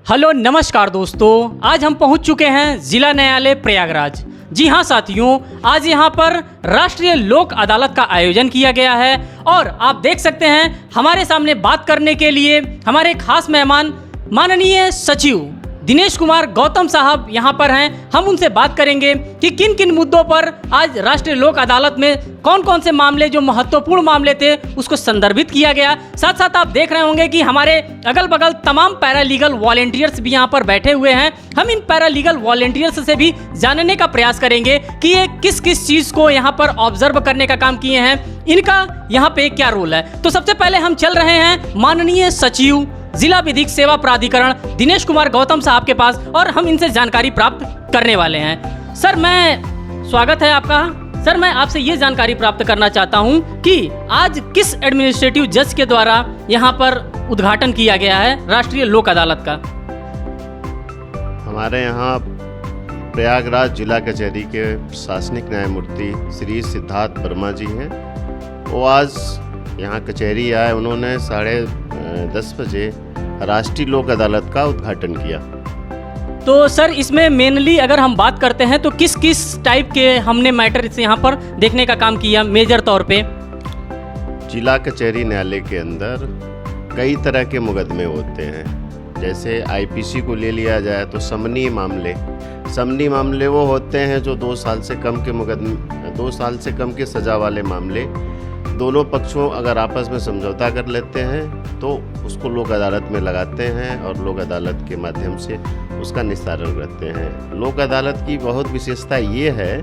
Hello नमस्कार दोस्तों, आज हम पहुंच चुके हैं जिला न्यायालय प्रयागराज। जी हाँ साथियों, आज यहाँ पर राष्ट्रीय लोक अदालत का आयोजन किया गया है और आप देख सकते हैं हमारे सामने बात करने के लिए हमारे खास मेहमान माननीय सचिव दिनेश कुमार गौतम साहब यहाँ पर हैं। हम उनसे बात करेंगे कि किन किन मुद्दों पर आज राष्ट्रीय लोक अदालत में कौन कौन से मामले जो महत्वपूर्ण मामले थे उसको संदर्भित किया गया। साथ साथ आप देख रहे होंगे कि हमारे अगल बगल तमाम पैरालीगल वॉलेंटियर्स भी यहाँ पर बैठे हुए हैं। हम इन पैरालीगल वॉलेंटियर्स से भी जानने का प्रयास करेंगे कि ये किस किस चीज़ को यहाँ पर ऑब्जर्व करने का काम किए हैं, इनका यहाँ पे क्या रोल है। तो सबसे पहले हम चल रहे हैं माननीय सचिव जिला विधिक सेवा प्राधिकरण दिनेश कुमार गौतम साहब के पास और हम इनसे जानकारी प्राप्त करने वाले हैं। सर, स्वागत है आपका। सर, मैं आपसे ये जानकारी प्राप्त करना चाहता हूँ कि आज किस एडमिनिस्ट्रेटिव जज के द्वारा यहाँ पर उद्घाटन किया गया है राष्ट्रीय लोक अदालत का। हमारे यहाँ प्रयागराज जिला कचहरी के प्रशासनिक न्यायमूर्ति श्री सिद्धार्थ वर्मा जी हैं। वो आज यहाँ कचहरी आए, उन्होंने 10:30 बजे राष्ट्रीय लोक अदालत का उद्घाटन किया। तो सर, इसमें मेनली अगर हम बात करते हैं तो किस किस टाइप के हमने मैटर से यहाँ पर देखने का काम किया मेजर तौर पे। जिला कचहरी न्यायालय के अंदर कई तरह के मुकदमे होते हैं। जैसे आईपीसी को ले लिया जाए तो समनी मामले वो होते हैं जो 2 साल से कम के मुकदमे, 2 साल से कम के सजा वाले मामले। दोनों पक्षों अगर आपस में समझौता कर लेते हैं तो उसको लोक अदालत में लगाते हैं और लोक अदालत के माध्यम से उसका निस्तारण करते हैं। लोक अदालत की बहुत विशेषता ये है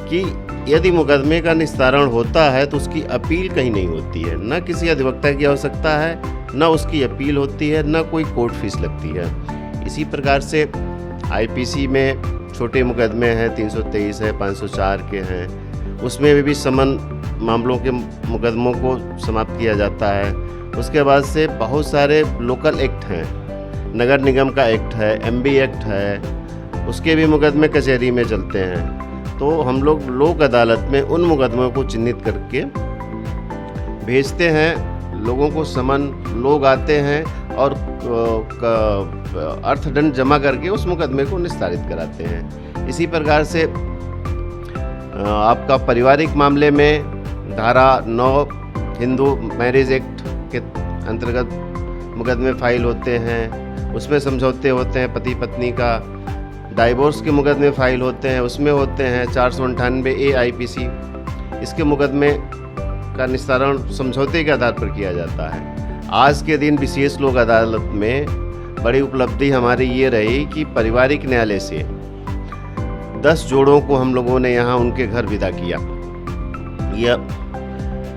कि यदि मुकदमे का निस्तारण होता है तो उसकी अपील कहीं नहीं होती है, न किसी अधिवक्ता की आवश्यकता है, न उसकी अपील होती है, न कोई कोर्ट फीस लगती है। इसी प्रकार से आईपीसी में छोटे मुकदमे हैं, 323 है, 504 के हैं, उसमें भी समन मामलों के मुकदमों को समाप्त किया जाता है। उसके बाद से बहुत सारे लोकल एक्ट हैं, नगर निगम का एक्ट है, एमबी एक्ट है, उसके भी मुकदमे कचहरी में चलते हैं। तो हम लोग लोक अदालत में उन मुकदमों को चिन्हित करके भेजते हैं, लोगों को समन, लोग आते हैं और अर्थदंड जमा करके उस मुकदमे को निस्तारित कराते हैं। इसी प्रकार से आपका पारिवारिक मामले में धारा 9 हिंदू मैरिज एक्ट के अंतर्गत मुकदमे फाइल होते हैं, उसमें समझौते होते हैं। पति पत्नी का डाइवोर्स के मुकदमे फाइल होते हैं, उसमें होते हैं 498A आईपीसी। इसके मुकदमे का निस्तारण समझौते के आधार पर किया जाता है। आज के दिन विशेष लोक अदालत में बड़ी उपलब्धि हमारी ये रही कि पारिवारिक न्यायालय से 10 जोड़ों को हम लोगों ने यहाँ उनके घर विदा किया।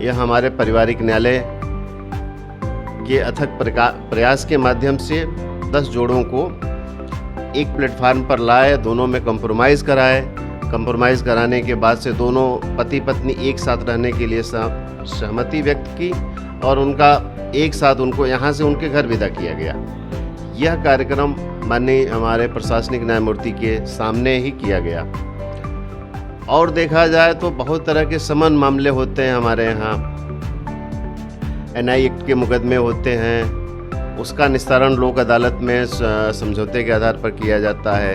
यह हमारे पारिवारिक न्यायालय के अथक प्रयास के माध्यम से 10 जोड़ों को एक प्लेटफार्म पर लाए, दोनों में कंप्रोमाइज़ कराए। कंप्रोमाइज़ कराने के बाद से दोनों पति पत्नी एक साथ रहने के लिए सहमति व्यक्त की और उनका एक साथ उनको यहाँ से उनके घर विदा किया गया। यह कार्यक्रम माननीय हमारे प्रशासनिक न्यायमूर्ति के सामने ही किया गया। और देखा जाए तो बहुत तरह के समन मामले होते हैं हमारे यहाँ। एनआई एक्ट के मुकदमे होते हैं, उसका निस्तारण लोक अदालत में समझौते के आधार पर किया जाता है।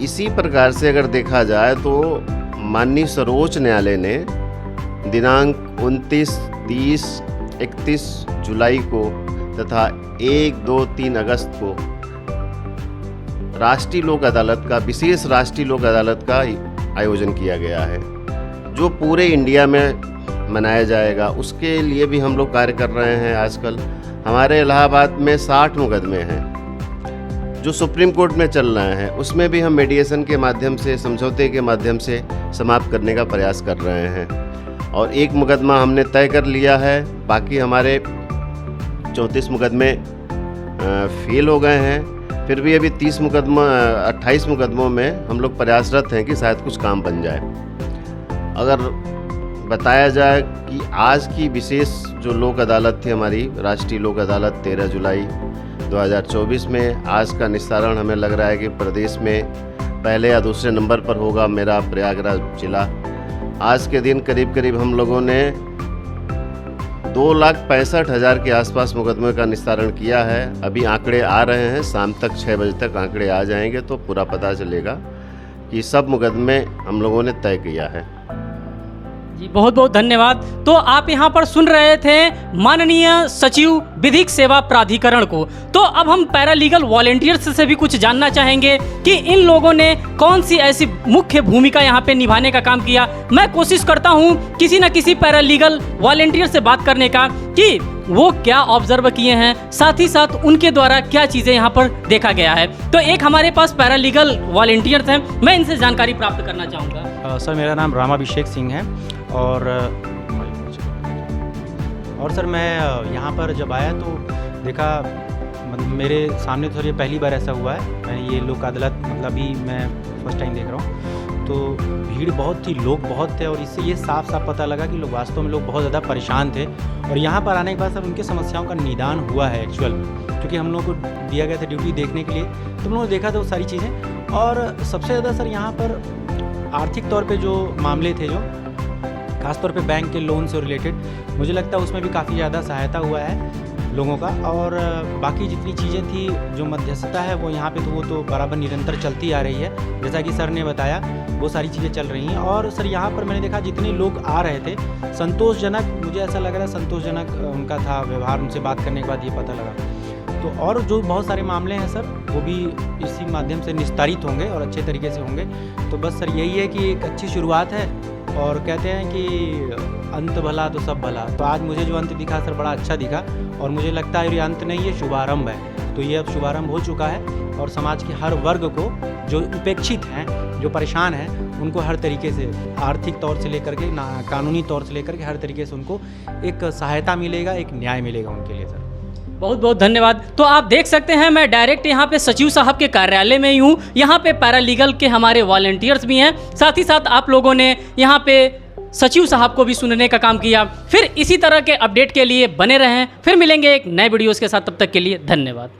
इसी प्रकार से अगर देखा जाए तो माननीय सर्वोच्च न्यायालय ने दिनांक 29, 30, 31 जुलाई को तथा 1, 2, 3 अगस्त को राष्ट्रीय लोक अदालत का, विशेष राष्ट्रीय लोक अदालत का आयोजन किया गया है, जो पूरे इंडिया में मनाया जाएगा। उसके लिए भी हम लोग कार्य कर रहे हैं। आजकल हमारे इलाहाबाद में 60 मुकदमे हैं जो सुप्रीम कोर्ट में चल रहे हैं, उसमें भी हम मीडिएशन के माध्यम से, समझौते के माध्यम से समाप्त करने का प्रयास कर रहे हैं। और एक मुकदमा हमने तय कर लिया है, बाकी हमारे 34 मुकदमे फेल हो गए हैं। फिर भी अभी 28 मुकदमों में हम लोग प्रयासरत हैं कि शायद कुछ काम बन जाए। अगर बताया जाए कि आज की विशेष जो लोक अदालत थी हमारी, राष्ट्रीय लोक अदालत 13 जुलाई 2024 में, आज का निस्तारण हमें लग रहा है कि प्रदेश में पहले या दूसरे नंबर पर होगा मेरा प्रयागराज जिला। आज के दिन करीब करीब हम लोगों ने 2,65,000 के आसपास मुकदमे का निस्तारण किया है। अभी आंकड़े आ रहे हैं, शाम तक 6 बजे तक आंकड़े आ जाएंगे तो पूरा पता चलेगा कि सब मुकदमे हम लोगों ने तय किया है। जी बहुत बहुत धन्यवाद। तो आप यहाँ पर सुन रहे थे माननीय सचिव विधिक सेवा प्राधिकरण को। तो अब हम पैरालीगल वॉलेंटियर्स से भी कुछ जानना चाहेंगे कि इन लोगों ने कौन सी ऐसी मुख्य भूमिका यहाँ पे निभाने का काम किया। मैं कोशिश करता हूँ किसी न किसी पैरालीगल वॉलेंटियर से बात करने का कि वो क्या ऑब्जर्व किए हैं, साथ ही साथ उनके द्वारा क्या चीज़ें यहाँ पर देखा गया है। तो एक हमारे पास पैरालीगल वॉलेंटियर्स हैं, मैं इनसे जानकारी प्राप्त करना चाहूँगा। सर मेरा नाम रामाभिषेक सिंह है और सर मैं यहाँ पर जब आया तो देखा मेरे सामने तो ये पहली बार ऐसा हुआ है, मैंने ये लोक अदालत मतलब अभी मैं फर्स्ट टाइम देख रहा हूँ। तो भीड़ बहुत थी, लोग बहुत थे और इससे ये साफ साफ पता लगा कि लोग वास्तव में लोग बहुत ज़्यादा परेशान थे। और यहाँ पर आने के बाद सर उनकी समस्याओं का निदान हुआ है एक्चुअल में, क्योंकि हम लोग को दिया गया था ड्यूटी देखने के लिए, तो हम लोगों ने देखा था वो सारी चीज़ें। और सबसे ज़्यादा सर यहाँ पर आर्थिक तौर पर जो मामले थे, जो खासतौर पे बैंक के लोन से रिलेटेड, मुझे लगता है उसमें भी काफ़ी ज़्यादा सहायता हुआ है लोगों का। और बाकी जितनी चीज़ें थी जो मध्यस्थता है वो यहाँ पे तो वो तो बराबर निरंतर चलती आ रही है, जैसा कि सर ने बताया वो सारी चीज़ें चल रही हैं। और सर यहाँ पर मैंने देखा जितने लोग आ रहे थे संतोषजनक, मुझे ऐसा लग रहा है संतोषजनक उनका था व्यवहार, उनसे बात करने के बाद ये पता लगा। तो और जो बहुत सारे मामले हैं सर वो भी इसी माध्यम से निस्तारित होंगे और अच्छे तरीके से होंगे। तो बस सर यही है कि एक अच्छी शुरुआत है और कहते हैं कि अंत भला तो सब भला। तो आज मुझे जो अंत दिखा सर बड़ा अच्छा दिखा और मुझे लगता है ये अंत नहीं, ये शुभारंभ है। तो ये अब शुभारंभ हो चुका है और समाज के हर वर्ग को जो उपेक्षित हैं, जो परेशान हैं, उनको हर तरीके से आर्थिक तौर से लेकर के कानूनी तौर से लेकर के हर तरीके से उनको एक सहायता मिलेगा, एक न्याय मिलेगा उनके लिए सर। बहुत बहुत धन्यवाद। तो आप देख सकते हैं मैं डायरेक्ट यहाँ पे सचिव साहब के कार्यालय में ही हूँ। यहाँ पे पैरालीगल के हमारे वॉलेंटियर्स भी हैं, साथ ही साथ आप लोगों ने यहाँ पे सचिव साहब को भी सुनने का काम किया। फिर इसी तरह के अपडेट के लिए बने रहें, फिर मिलेंगे एक नए वीडियोज़ के साथ, तब तक के लिए धन्यवाद।